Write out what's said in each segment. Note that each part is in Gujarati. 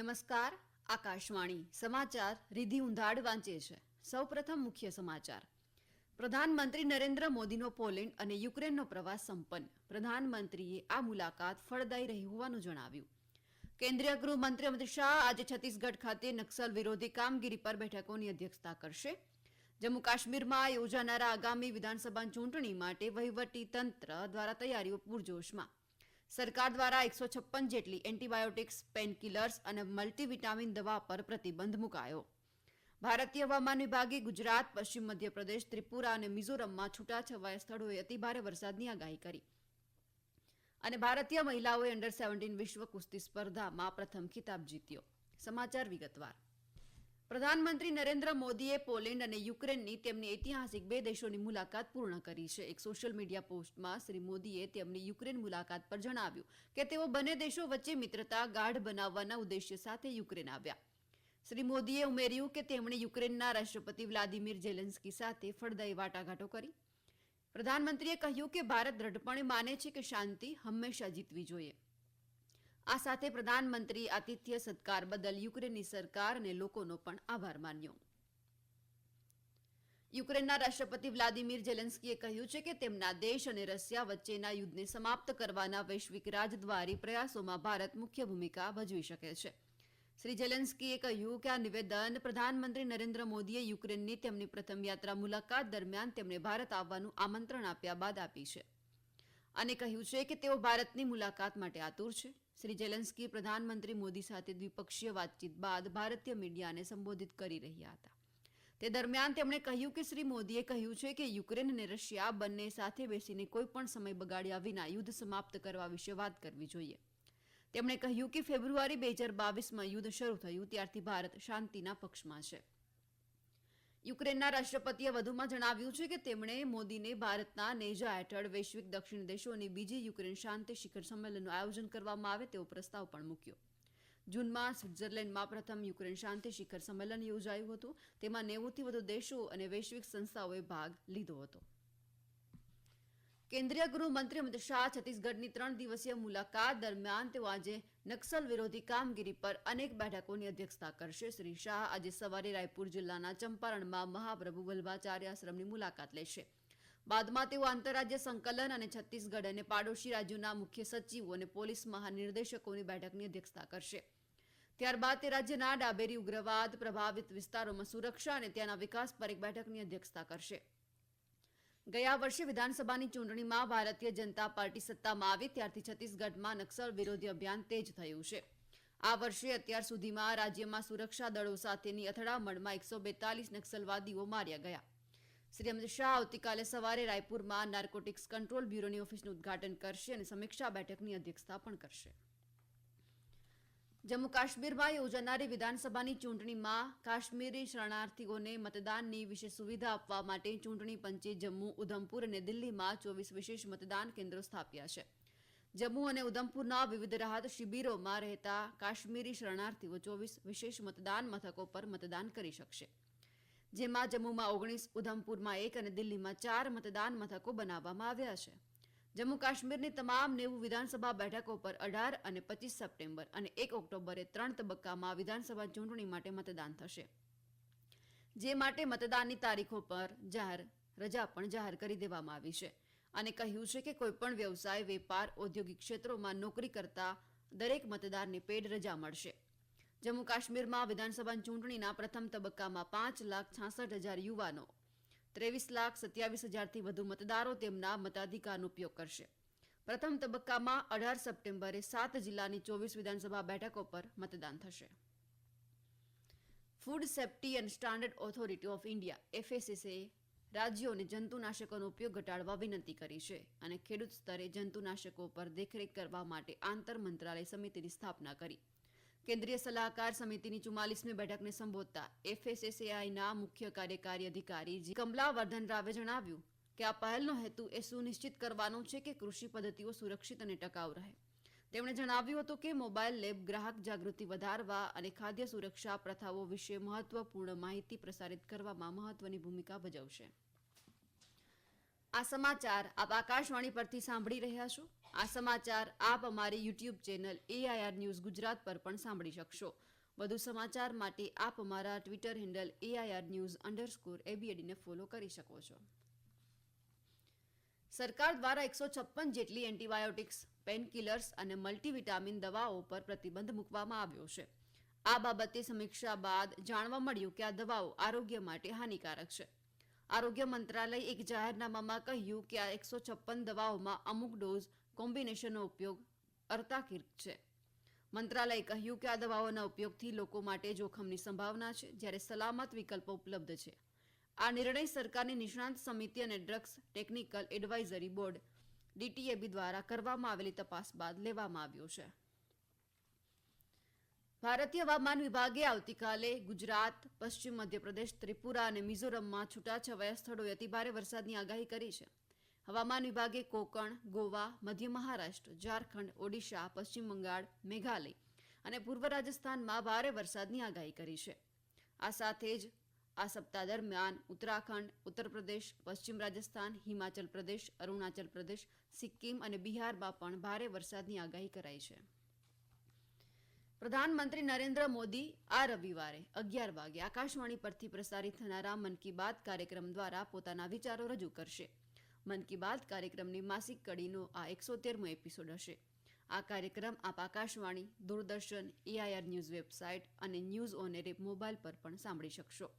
નમસ્કાર. આકાશવાણી સમાચાર રિધિ ઉંધાડ વાંચે છે. સૌપ્રથમ મુખ્ય સમાચાર. પ્રધાનમંત્રી નરેન્દ્ર મોદીનો પોલેન્ડ અને યુક્રેનનો પ્રવાસ સંપન્ન. પ્રધાનમંત્રીએ આ મુલાકાત ફળદાયી રહી હોવાનું જણાવ્યું. કેન્દ્રીય ગૃહમંત્રી અમિત શાહ આજે છત્તીસગઢ ખાતે નક્સલ વિરોધી કામગીરી પર બેઠકોની અધ્યક્ષતા કરશે. જમ્મુ કાશ્મીરમાં યોજાનારા આગામી વિધાનસભા ચૂંટણી માટે વહીવટી તંત્ર દ્વારા તૈયારીઓ પૂરજોશમાં. સરકાર દ્વારા 156 જેટલી એન્ટીબાયોટિક્સ, પેનકિલર્સ અને મલ્ટીવિટામિન દવા પર પ્રતિબંધ મુકાયો. ભારતીય હવામાન વિભાગે ગુજરાત, પશ્ચિમ મધ્યપ્રદેશ, ત્રિપુરા અને મિઝોરમમાં છૂટાછવાયા સ્થળોએ અતિભારે વરસાદની આગાહી કરી. અને ભારતીય મહિલાઓએ અંડર 17 વિશ્વ કુસ્તી સ્પર્ધામાં પ્રથમ ખિતાબ જીત્યો. સમાચાર વિગતવાર. પ્રધાનમંત્રી નરેન્દ્ર મોદીએ પોલેન્ડ અને યુક્રેનની તેમની ઐતિહાસિક બે દેશોની મુલાકાત પૂર્ણ કરી છે. એક સોશિયલ મીડિયા પોસ્ટમાં શ્રી મોદીએ તેમની યુક્રેન મુલાકાત પર જણાવ્યું કે તેઓ બંને દેશો વચ્ચે મિત્રતા ગાઢ બનાવવાના ઉદ્દેશ્ય સાથે યુક્રેન આવ્યા. શ્રી મોદીએ ઉમેર્યું કે તેમણે યુક્રેનના રાષ્ટ્રપતિ વ્લાદિમીર ઝેલેન્સ્કી સાથે ફળદાયી વાટાઘાટો કરી. પ્રધાનમંત્રીએ કહ્યું કે ભારત દ્રઢપણે માને છે કે શાંતિ હંમેશા જીતવી જોઈએ. આ સાથે પ્રધાનમંત્રી આતિથ્ય સત્કાર બદલ યુક્રેનની સરકાર અને લોકોનો પણ આભાર માન્યો. યુક્રેનના રાષ્ટ્રપતિ વ્લાદિમીર ઝેલેન્સ્કીએ કહ્યું છે કે તેમના દેશ અને રશિયા વચ્ચેના યુદ્ધને સમાપ્ત કરવાના વૈશ્વિક રાજદ્વારી પ્રયાસોમાં ભારત મુખ્ય ભૂમિકા ભજવી શકે છે. શ્રી ઝેલેન્સ્કીએ કહ્યું કે આ નિવેદન પ્રધાનમંત્રી નરેન્દ્ર મોદીએ યુક્રેનની તેમની પ્રથમ યાત્રા મુલાકાત દરમિયાન તેમને ભારત આવવાનું આમંત્રણ આપ્યા બાદ આપી છે અને કહ્યું છે કે તેઓ ભારતની મુલાકાત માટે આતુર છે. શ્રી ઝેલેન્સ્કી પ્રધાનમંત્રી મોદી સાથે દ્વિપક્ષીય વાતચીત બાદ ભારતીય મીડિયાને સંબોધિત કરી રહ્યા હતા. તે દરમિયાન તેમણે કહ્યું કે શ્રી મોદીએ કહ્યું છે કે યુક્રેન અને રશિયા બંને સાથે બેસીને કોઈ પણ સમય બગાડ્યા વિના યુદ્ધ સમાપ્ત કરવા વિશે વાત કરવી જોઈએ. તેમણે કહ્યું કે ફેબ્રુઆરી 2022માં યુદ્ધ શરૂ થયું ત્યારથી ભારત શાંતિના પક્ષમાં છે. યુક્રેનના રાષ્ટ્રપતિએ વધુમાં જણાવ્યું છે કે તેમણે મોદીને ભારતના નેજા હેઠળ વૈશ્વિક દક્ષિણ દેશોની બીજી યુક્રેન શાંતિ શિખર સંમેલનનું આયોજન કરવામાં આવે તેવો પ્રસ્તાવ પણ મૂક્યો. જૂનમાં સ્વિટ્ઝરલેન્ડમાં પ્રથમ યુક્રેન શાંતિ શિખર સંમેલન યોજાયું હતું. તેમાં 90થી વધુ દેશો અને વૈશ્વિક સંસ્થાઓએ ભાગ લીધો હતો. કેન્દ્રીય ગૃહમંત્રી અમિત શાહ છત્તીસગઢની 3 દિવસીય મુલાકાત દરમિયાન તેઓ આજે નક્સલ વિરોધી કામગીરી પર અનેક બેઠકોની અધ્યક્ષતા કરશે. શ્રી શાહ આજે સવારે રાયપુર જિલ્લાના ચંપારણમાં મહાપ્રભુ વલ્ભાચાર્ય આશ્રમની મુલાકાત લેશે. બાદમાં તેઓ આંતરરાજ્ય સંકલન અને છત્તીસગઢ અને પાડોશી રાજ્યોના મુખ્ય સચિવો અને પોલીસ મહાનિર્દેશકોની બેઠકની અધ્યક્ષતા કરશે. ત્યારબાદ તે રાજ્યના ડાબેરી ઉગ્રવાદ પ્રભાવિત વિસ્તારોમાં સુરક્ષા અને ત્યાંના વિકાસ પર એક બેઠકની અધ્યક્ષતા કરશે. ગયા વર્ષે વિધાનસભાની ચૂંટણીમાં ભારતીય જનતા પાર્ટી સત્તામાં આવી ત્યારથી છત્તીસગઢમાં નક્સલ વિરોધી અભિયાન તેજ થયું છે. આ વર્ષે અત્યાર સુધીમાં રાજ્યમાં સુરક્ષા દળો સાથેની અથડામણમાં 142 નક્સલવાદીઓ માર્યા ગયા. શ્રી અમિત શાહ આવતીકાલે સવારે રાયપુરમાં નાર્કોટિક્સ કંટ્રોલ બ્યુરોની ઓફિસનું ઉદઘાટન કરશે અને સમીક્ષા બેઠકની અધ્યક્ષતા પણ કરશે. જમ્મુ કાશ્મીરમાં યોજાનારી વિધાનસભાની ચૂંટણીમાં કાશ્મીરી શરણાર્થીઓને મતદાનની વિશેષ સુવિધા આપવા માટે ચૂંટણી પંચે જમ્મુ, ઉધમપુર અને દિલ્હીમાં 24 વિશેષ મતદાન કેન્દ્રો સ્થાપ્યા છે. જમ્મુ અને ઉધમપુરના વિવિધ રાહત શિબિરોમાં રહેતા કાશ્મીરી શરણાર્થીઓ 24 વિશેષ મતદાન મથકો પર મતદાન કરી શકશે. જેમાં જમ્મુમાં 19, ઉધમપુરમાં 1 અને દિલ્હીમાં 4 મતદાન મથકો બનાવવામાં આવ્યા છે. જમ્મુ કાશ્મીરની તમામ 90 વિધાનસભા બેઠકો પર 18 અને 25 સપ્ટેમ્બર અને 1 ઓક્ટોબરે 3 તબક્કામાં વિધાનસભા ચૂંટણી માટે મતદાન થશે. જે માટે મતદાનની તારીખો પર રજા પણ જાહેર કરી દેવામાં આવી છે અને કહ્યું છે કે કોઈપણ વ્યવસાય, વેપાર, ઔદ્યોગિક ક્ષેત્રોમાં નોકરી કરતા દરેક મતદારને પેડ રજા મળશે. જમ્મુ કાશ્મીરમાં વિધાનસભા ચૂંટણીના પ્રથમ તબક્કામાં 5,66,000 યુવાનો, 23,27,000થી વધુ મતદારો તેમના મતાધિકારનો ઉપયોગ કરશે. પ્રથમ તબક્કામાં 18 સપ્ટેમ્બરે 7 જિલ્લાની 24 વિધાનસભા બેઠકો પર મતદાન થશે. Food safety and standard authority of India FSSAએ રાજ્યોને જંતુનાશકોનો ઉપયોગ ઘટાડવા વિનંતી કરી છે અને ખેડૂત સ્તરે જંતુનાશકો પર દેખરેખ કરવા માટે આંતર મંત્રાલય સમિતિની સ્થાપના કરી. કેન્દ્રીય સલાહકાર સમિતિની 44મી બેઠકને સંબોધતા FSSAIના મુખ્ય કાર્યકારી અધિકારી કમલાવર્ધન રાવે જણાવ્યું કે આ પહેલનો હેતુ એ સુનિશ્ચિત કરવાનો છે કે કૃષિ પદ્ધતિઓ સુરક્ષિત અને ટકાઉ રહે. તેમણે જણાવ્યું હતું કે મોબાઈલ લેબ ગ્રાહક જાગૃતિ વધારવા અને ખાદ્ય સુરક્ષા પ્રથાઓ વિશે મહત્વપૂર્ણ માહિતી પ્રસારિત કરવામાં મહત્વની ભૂમિકા ભજવશે. આ સમાચાર આપ આકાશવાણી પરથી સાંભળી રહ્યા છો. આ સમાચાર આપ અમારી YouTube channel AIR news Gujarat પર પણ સાંભળી શકશો. વધુ સમાચાર માટે આપ અમારા ટ્વિટર હેન્ડલ AIR_news_ABAD ને ફોલો કરી શકો છો. સરકાર દ્વારા 156 જેટલી એન્ટીબાયોટિક્સ, પેનકિલર્સ અને મલ્ટીવિટામિન દવાઓ પર પ્રતિબંધ મૂકવામાં આવ્યો છે. આ બાબતે સમીક્ષા બાદ જાણવા મળ્યું કે આ દવાઓ આરોગ્ય માટે હાનિકારક છે. આરોગ્ય મંત્રાલય એક જાહેરનામામાં કહ્યું કે આ 156 દવાઓમાં અમુક ડોઝ કોમ્બિનેશનનો ઉપયોગ અર્થાકીર્ક છે. મંત્રાલયે કહ્યું કે આ દવાઓના ઉપયોગથી લોકો માટે જોખમની સંભાવના છે, જ્યારે સલામત વિકલ્પો ઉપલબ્ધ છે. આ નિર્ણય સરકારની નિષ્ણાંત સમિતિ અને drugs technical advisory board DTAB દ્વારા કરવામાં આવેલી તપાસ બાદ લેવામાં આવ્યો છે. ભારતીય હવામાન વિભાગે આવતીકાલે ગુજરાત, પશ્ચિમ મધ્યપ્રદેશ, ત્રિપુરા અને મિઝોરમમાં છૂટાછવાયા સ્થળોએ અતિભારે વરસાદની આગાહી કરી છે. હવામાન વિભાગે કોંકણ, ગોવા, મધ્ય મહારાષ્ટ્ર, ઝારખંડ, ઓડિશા, પશ્ચિમ બંગાળ, મેઘાલય અને પૂર્વ રાજસ્થાનમાં ભારે વરસાદની આગાહી કરી છે. આ સાથે જ આ સપ્તાહ દરમિયાન ઉત્તરાખંડ, ઉત્તર પ્રદેશ, પશ્ચિમ રાજસ્થાન, હિમાચલ પ્રદેશ, અરુણાચલ પ્રદેશ, સિક્કિમ અને બિહારમાં પણ ભારે વરસાદની આગાહી કરાઈ છે. પ્રધાનમંત્રી નરેન્દ્ર મોદી આ રવિવારે 11 વાગે આકાશવાણી પરથી પ્રસારિત થનારા મન કી બાત કાર્યક્રમ દ્વારા પોતાના વિચારો રજૂ કરશે. મન કી બાત કાર્યક્રમની માસિક કડીનો આ 113મો એપિસોડ હશે. આ કાર્યક્રમ આપ Akashvani, Doordarshan, AIR news website અને ન્યૂઝ ઓન એર મોબાઈલ પર પણ સાંભળી શકશો.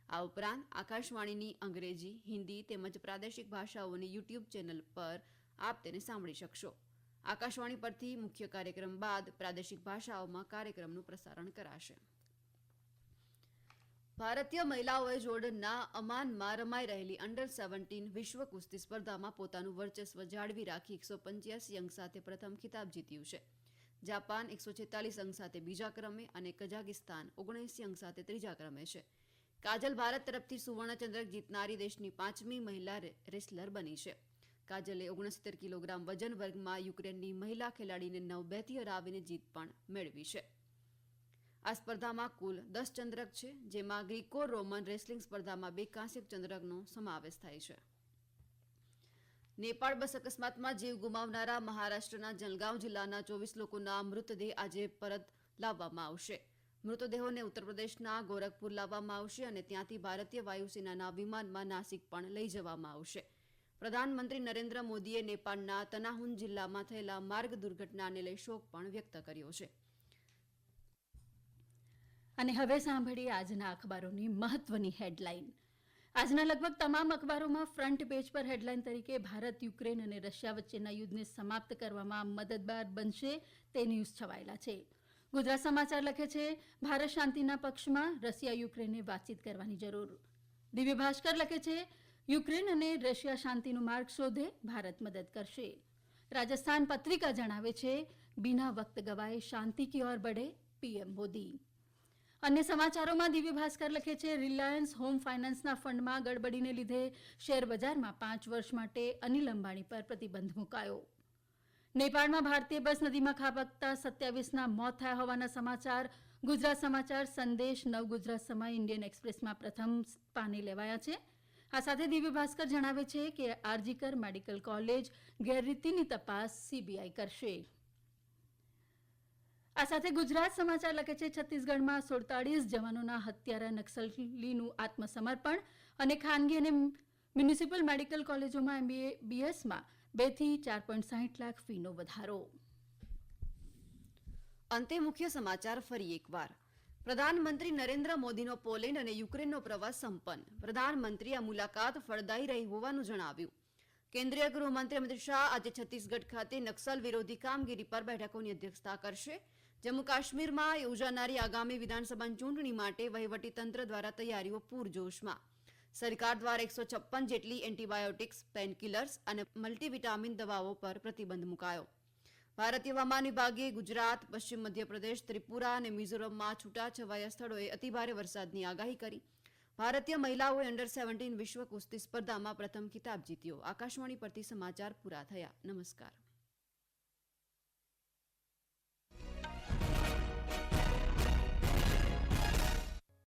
આ ઉપરાંત આકાશવાણીની અંગ્રેજી, હિન્દી તેમજ પ્રાદેશિક ભાષાઓની YouTube ચેનલ પર આપ તેને સાંભળી શકશો. આકાશવાણી પરથી મુખ્ય કાર્યક્રમ બાદ પ્રાદેશિક ભાષાઓમાં કાર્યક્રમનું પ્રસારણ કરાશે. ભારતીય મહિલાઓએ જોર્ડનના અમાનમાં રમાઈ રહેલી અંડર-17 વિશ્વ કુસ્તી સ્પર્ધામાં પોતાનું વર્ચસ્વ જાળવી રાખી 185 અંક સાથે પ્રથમ ખિતાબ જીત્યું છે. જાપાન 146 અંક સાથે બીજા ક્રમે અને કઝાકિસ્તાન 79 અંક સાથે ત્રીજા ક્રમે છે. કાજલ ભારત તરફથી સુવર્ણચંદ્રક જીતનારી દેશની 5મી મહિલા રેસલર બની છે. કાજલે 69 કિલોગ્રામ વજન વર્ગમાં યુક્રેનની મહિલા ખેલાડીને 9-2થી હરાવીને જીત પણ મેળવી છે. આ સ્પર્ધામાં કુલ 10 ચંદ્રક છે, જેમાં ગ્રીકો રોમન રેસલિંગ સ્પર્ધામાં 2 કાંસ્ય ચંદ્રકનો સમાવેશ થાય છે. નેપાળ બસ અકસ્માતમાં જીવ ગુમાવનારા મહારાષ્ટ્રના જલગાંવ જિલ્લાના 24 લોકોના મૃતદેહ આજે પરત લાવવામાં આવશે. મૃતદેહોને ઉત્તર પ્રદેશના ગોરખપુર લાવવામાં આવશે અને ત્યાંથી ભારતીય વાયુસેનાના વિમાનમાં નાસિક પણ લઈ જવામાં આવશે. પ્રધાનમંત્રી નરેન્દ્ર મોદીએ નેપાળના તનાહુન જિલ્લામાં થયેલા માર્ગ દુર્ઘટનાને લઈ શોક પણ વ્યક્ત કર્યો છે. અને હવે સાંભળીએ આજના અખબારોની મહત્વની હેડલાઇન. આજના લગભગ તમામ અખબારોમાં ફ્રન્ટ પેજ પર હેડલાઇન તરીકે ભારત, યુક્રેન અને રશિયા વચ્ચેના યુદ્ધને સમાપ્ત કરવામાં મદદગાર બનશે તે ન્યૂઝ છવાયેલા છે. ગુજરાત સમાચાર લખે છે, ભારત શાંતિના પક્ષમાં, રશિયા યુક્રેનને વાતચીત કરવાની જરૂર. દિવ્ય ભાસ્કર લખે છે, યુક્રેન અને રશિયા શાંતિનો માર્ગ શોધે, ભારત મદદ કરશે. રાજસ્થાન પત્રિકા જણાવે છે, બિના વક્ત ગવાએ શાંતિ કી ઓર બઢે, PM મોદી. અન્ય સમાચારોમાં દિવ્ય ભાસ્કર લખે છે, રિલાયન્સ હોમ ફાઇનાન્સના ફંડમાં ગડબડીને લીધે શેરબજારમાં 5 વર્ષ માટે અનિલ અંબાણી પર પ્રતિબંધ મુકાયો. નેપાળમાં ભારતીય બસ નદીમાં ખાબકતા 27ના મોત થયા હોવાના સમાચાર ગુજરાત સમાચાર, સંદેશ, નવ ગુજરાત સમય, ઇન્ડિયન એક્સપ્રેસમાં પ્રથમ પાને લેવાયા છે. આ સાથે દિવ્ય ભાસ્કર જણાવે છે કે આરજીકર મેડિકલ કોલેજ ગેરરીતિની તપાસ CBI કરશે. આ સાથે ગુજરાત સમાચાર લખે છે, છત્તીસગઢમાં 47 જવાનોના હત્યારા નક્સલીનું આત્મસમર્પણ અને ખાનગી અને મ્યુનિસિપલ મેડિકલ કોલેજોમાં MBBSમાં 2 થી 4.60 લાખ ફીનો વધારો. અંતે મુખ્ય સમાચાર ફરી એકવાર. પ્રધાનમંત્રી નરેન્દ્ર મોદીનો પોલેન્ડ અને યુક્રેનનો પ્રવાસ સંપન્ન. પ્રધાનમંત્રીએ આ મુલાકાત ફળદાયી રહી હોવાનું જણાવ્યું. કેન્દ્રીય ગૃહમંત્રી અમિત શાહ આજે છત્તીસગઢ ખાતે નક્સલ વિરોધી કામગીરી પર બેઠકોની અધ્યક્ષતા કરશે. જમ્મુ કાશ્મીરમાં યોજાનારી આગામી વિધાનસભા ચૂંટણી માટે વહીવટીતંત્ર દ્વારા તૈયારીઓ પૂરજોશમાં. સરકાર દ્વારા 156 જેટલી એન્ટીબાયોટિક્સ, પેનકિલર્સ અને મલ્ટીવિટામિન દવાઓ પર પ્રતિબંધ મુકાયો. ભારતીય હવામાન વિભાગે ગુજરાત, પશ્ચિમ મધ્યપ્રદેશ, ત્રિપુરા અને મિઝોરમમાં છૂટાછવાયા સ્થળોએ અતિભારે વરસાદની આગાહી કરી. ભારતીય મહિલાઓએ અંડર-17 વિશ્વ કુસ્તી સ્પર્ધામાં પ્રથમ ખિતાબ જીત્યો. આકાશવાણી પરથી સમાચાર પૂરા થયા. નમસ્કાર.